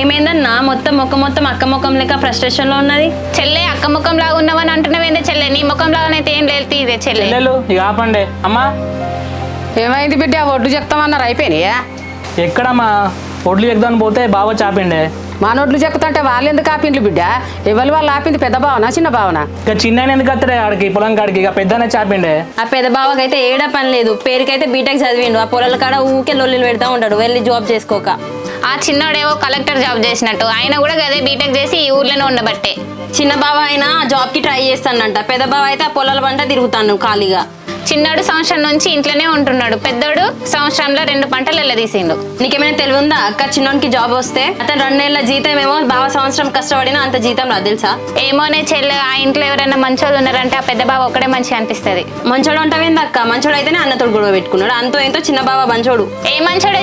ఏమైందన్నా మొత్తం అక్క ముఖం లెక్క ఫ్రస్ట్రేషన్ లో ఉన్నది. చెల్లె అక్క ముఖం లాగా ఉన్నావని అంటున్నావేందే చెల్లె? నీ ముఖం లాగానైతే ఏం లేదు ఇదే చెల్లె. చెల్లెలు ఇక ఆపండి అమ్మా. ఏమైంది బిడ్డ? ఒడ్లు చెప్తామన్నారు అయిపోయినాయా? ఎక్కడమ్మా ఒడ్లు చెప్దామని పోతే బావ చాపిండే. మా నోట్లు చెక్కుతుంటే వాళ్ళు ఎందుకు ఆపిండ్లు బిడ్డ? ఎవరు వాళ్ళు ఆపింది? పెద్ద భావన చిన్న భావన? ఇక చిన్న ఎందుకు వస్తాడే ఆడికి పొలం కాడికి? ఇక పెద్దనే చాపిండే. ఆ పెద్ద బావకైతే ఏడా పని లేదు, పేరుకైతే బీటెక్ చదివిండు. ఆ పొలాల కాడ ఊకే లొల్లిలు పెడతా ఉంటాడు వెళ్ళి జాబ్ చేసుకోక. ఆ చిన్నోడేవో కలెక్టర్ జాబ్ చేసినట్టు, ఆయన కూడా గదే బీటెక్ చేసి ఈ ఊర్లోనే ఉండబట్టే. చిన్న బావ అయినా జాబ్ కి ట్రై చేస్తానంట, పెద్ద బావ అయితే ఆ పొలాల పంట తిరుగుతాను ఖాళీగా. చిన్నోడు సంవత్సరం నుంచి ఇంట్లోనే ఉంటున్నాడు, పెద్దోడు సంవత్సరంలో 2 పంటలు వెళ్ళదీసిండు. నీకేమైనా తెలివి ఉందా అక్క? చిన్నోనికి జాబ్ వస్తే అతను 2 నెలల జీతం ఏమో, బావ సంవత్సరం కష్టపడినా అంత జీతం రాదు తెలుసా? ఏమోనే చెల్లె, ఆ ఇంట్లో ఎవరైనా మంచోళ్ళు ఉన్నారంటే ఆ పెద్ద బావ ఒక్కడే మంచిగా అనిపిస్తుంది. మంచోడు అంటావేంది అక్క? మంచోడు అయితేనే అన్నతోడు గొడవ పెట్టుకున్నాడు, అంతో ఏంతో చిన్న బావ మంచోడు. ఏ మంచోడే